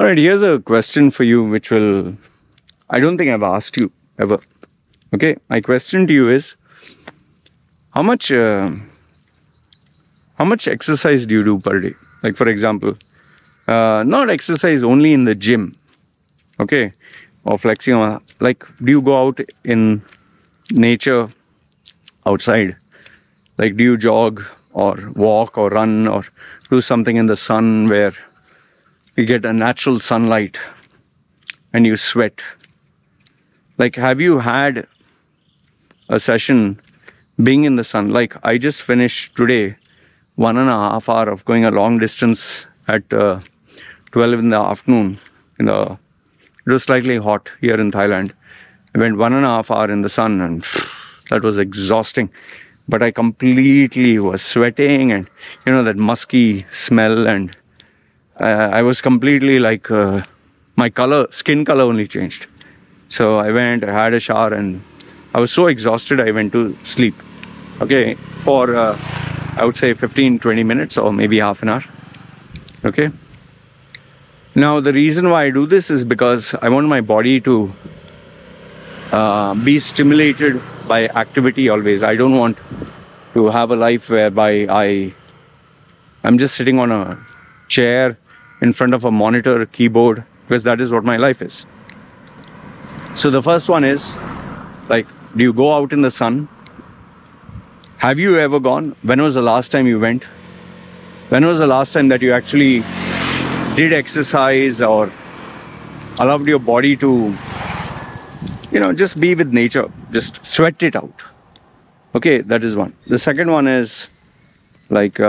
All right, here's a question for you, which I don't think I've asked you ever. Okay, my question to you is, how much exercise do you do per day? Like, for example, not exercise only in the gym, okay, or flexing, or like, do you go out in nature outside? Like, do you jog or walk or run or do something in the sun where you get a natural sunlight and you sweat? Like, have you had a session being in the sun? Like, I just finished today 1.5 hours of going a long distance at 12 in the afternoon. It was slightly hot here in Thailand. I went 1.5 hours in the sun, and that was exhausting. But I completely was sweating, and you know, that musky smell, and I was completely like, my skin color only changed. So I went, I had a shower, and I was so exhausted I went to sleep. Okay, for I would say 15-20 minutes or maybe half an hour. Okay. Now the reason why I do this is because I want my body to be stimulated by activity always. I don't want to have a life whereby I'm just sitting on a chair in front of a monitor, keyboard, because that is what my life is. So the first one is, like, do you go out in the sun? Have you ever gone? When was the last time you went? When was the last time that you actually did exercise or allowed your body to, you know, just be with nature, just sweat it out? Okay, that is one. The second one is, like,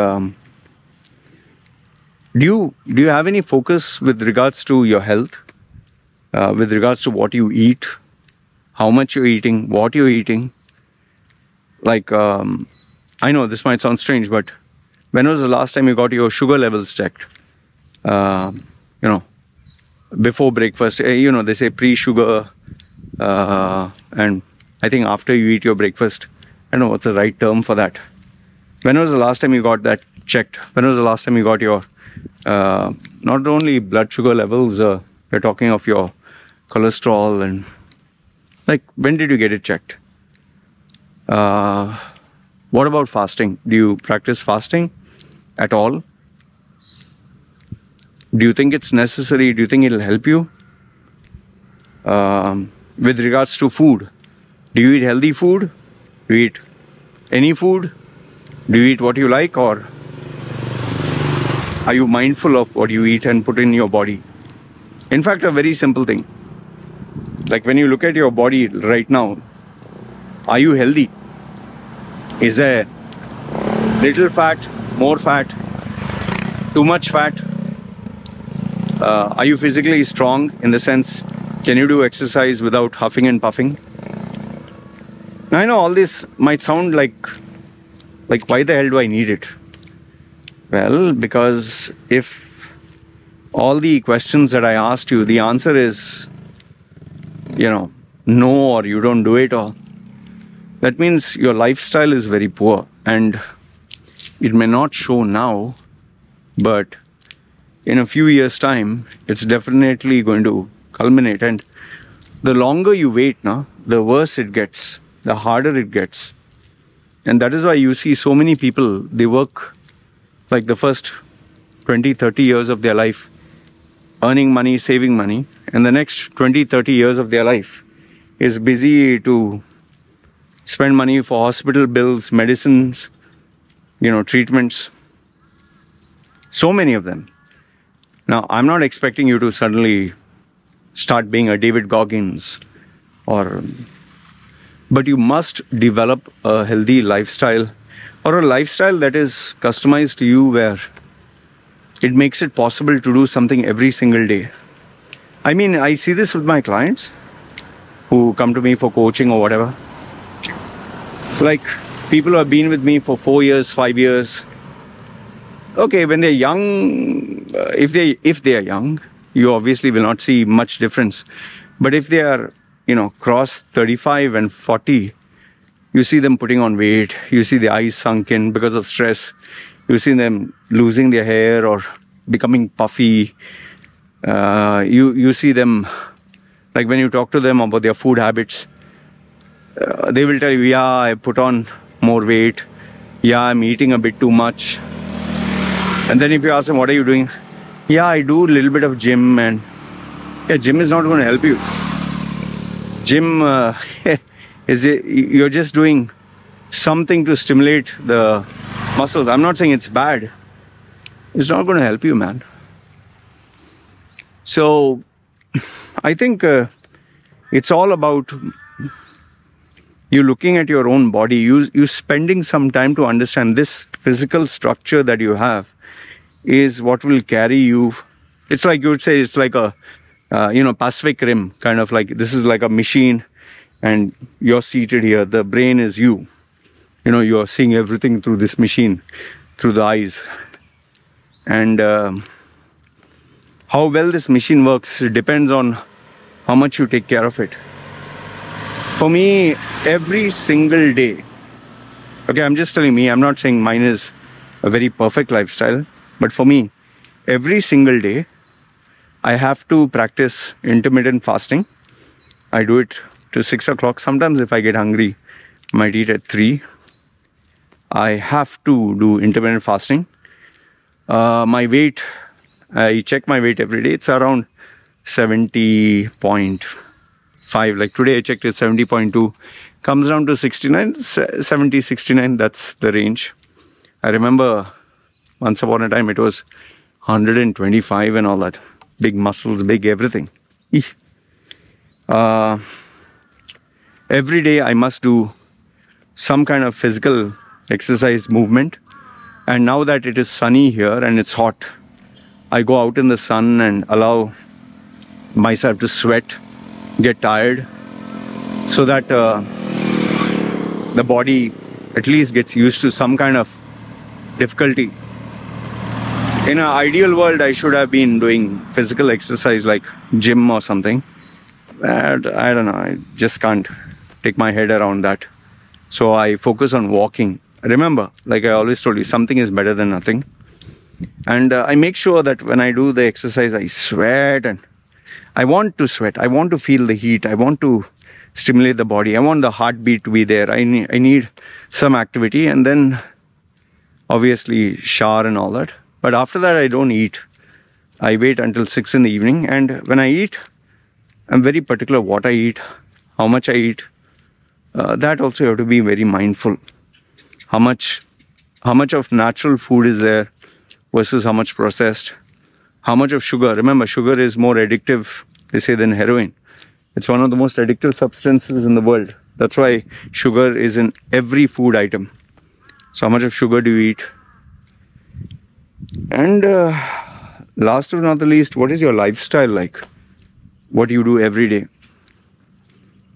do you have any focus with regards to your health? With regards to what you eat, how much you're eating, what you're eating? Like, I know this might sound strange, but when was the last time you got your sugar levels checked? You know, before breakfast, you know, they say pre-sugar, and I think after you eat your breakfast. I don't know what's the right term for that. When was the last time you got that checked? When was the last time you got your, not only blood sugar levels, we're talking of your cholesterol, and like, when did you get it checked? What about fasting? Do you practice fasting at all? Do you think it's necessary? Do you think it'll help you? With regards to food, do you eat healthy food? Do you eat any food? Do you eat what you like, or are you mindful of what you eat and put in your body? In fact, a very simple thing. Like, when you look at your body right now, are you healthy? Is there little fat, more fat, too much fat? Are you physically strong in the sense, can you do exercise without huffing and puffing? Now, I know all this might sound like why the hell do I need it? Well, because if all the questions that I asked you, the answer is, you know, no, or you don't do it, or that means your lifestyle is very poor, and it may not show now, but in a few years' time, it's definitely going to culminate. And the longer you wait, the worse it gets, the harder it gets. And that is why you see so many people, they work like the first 20-30 years of their life earning money, saving money, and the next 20-30 years of their life is busy to spend money for hospital bills, medicines, you know, treatments. So many of them. Now, I'm not expecting you to suddenly start being a David Goggins, but you must develop a healthy lifestyle, or a lifestyle that is customized to you, where it makes it possible to do something every single day. I mean, I see this with my clients who come to me for coaching or whatever. Like, people who have been with me for 4 years, 5 years. Okay, when they're young, if they are young, you obviously will not see much difference. But if they are, you know, cross 35 and 40, you see them putting on weight, you see the eyes sunk in because of stress, you see them losing their hair or becoming puffy, You see them, like when you talk to them about their food habits, they will tell you, yeah, I put on more weight, yeah, I'm eating a bit too much. And then if you ask them, what are you doing? Yeah, I do a little bit of gym. And yeah, gym is not going to help you. Gym you're just doing something to stimulate the muscles. I'm not saying it's bad. It's not going to help you, man. So I think it's all about you looking at your own body, you spending some time to understand this physical structure that you have is what will carry you. It's like you would say, it's like a Pacific Rim, kind of like this is like a machine and you're seated here. The brain is you. You're seeing everything through this machine, through the eyes. And how well this machine works, it depends on how much you take care of it. For me, every single day, okay, I'm just telling me, I'm not saying mine is a very perfect lifestyle, but for me, every single day, I have to practice intermittent fasting. I do it to 6 o'clock. Sometimes if I get hungry, I might eat at 3. I have to do intermittent fasting. My weight, I check my weight every day. It's around 70.5. Like today I checked it, 70.2. Comes down to 69, 70, 69. That's the range. I remember once upon a time it was 125 and all that. Big muscles, big everything. Every day I must do some kind of physical exercise movement. And now that it is sunny here and it's hot, I go out in the sun and allow myself to sweat, get tired, so that the body at least gets used to some kind of difficulty. In an ideal world, I should have been doing physical exercise like gym or something. But I don't know, I just can't take my head around that. So I focus on walking. Remember, like I always told you, something is better than nothing. And I make sure that when I do the exercise, I sweat, and I want to sweat. I want to feel the heat. I want to stimulate the body. I want the heartbeat to be there. I need some activity, and then obviously shower and all that. But after that, I don't eat. I wait until 6 in the evening. And when I eat, I'm very particular what I eat, how much I eat. That also you have to be very mindful. How much of natural food is there versus how much processed. How much of sugar. Remember, sugar is more addictive, they say, than heroin. It's one of the most addictive substances in the world. That's why sugar is in every food item. So how much of sugar do you eat? And last but not the least, what is your lifestyle like? What do you do every day?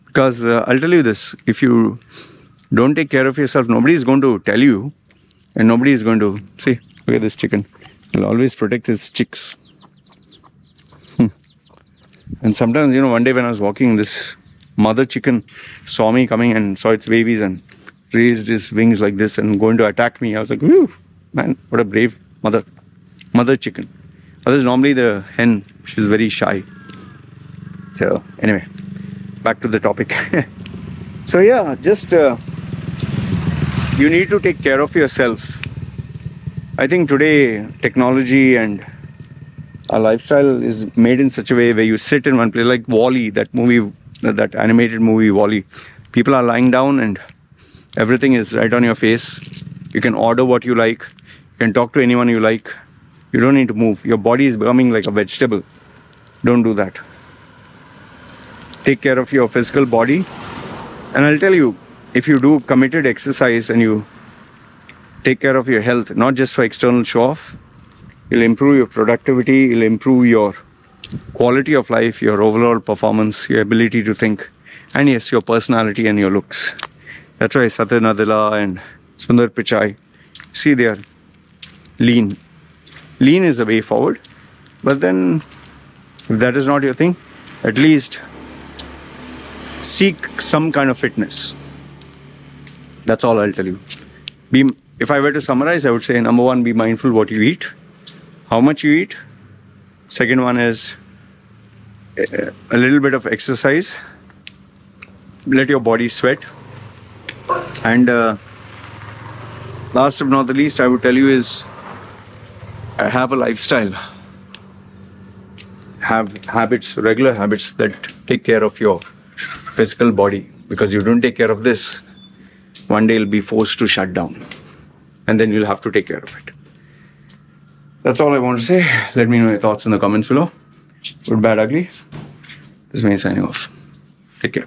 Because I'll tell you this, if you don't take care of yourself, nobody is going to tell you, and nobody is going to, see, look at this chicken. He'll always protect his chicks. And sometimes, one day when I was walking, this mother chicken saw me coming and saw its babies and raised his wings like this and going to attack me. I was like, whew, man, what a brave mother chicken. Others, normally the hen, she's very shy. So anyway, back to the topic. So yeah, just you need to take care of yourself. I think today technology and our lifestyle is made in such a way where you sit in one place, like WALL-E, that movie, that animated movie WALL-E. People are lying down and everything is right on your face. You can order what you like. You can talk to anyone you like. You don't need to move. Your body is becoming like a vegetable. Don't do that. Take care of your physical body. And I'll tell you, if you do committed exercise and you take care of your health, not just for external show-off, you'll improve your productivity, you'll improve your quality of life, your overall performance, your ability to think, and yes, your personality and your looks. That's why Satya Nadella and Sundar Pichai, see, they are lean. Lean is the way forward. But then, if that is not your thing, at least seek some kind of fitness. That's all I'll tell you. If I were to summarize, I would say, number one, be mindful what you eat, how much you eat, Second one is a little bit of exercise. Let your body sweat. And last but not the least, I would tell you is have a lifestyle. Have habits, regular habits that take care of your physical body. Because you don't take care of this, one day you'll be forced to shut down. And then you'll have to take care of it. That's all I want to say. Let me know your thoughts in the comments below. Good, bad, ugly. This is me signing off. Take care.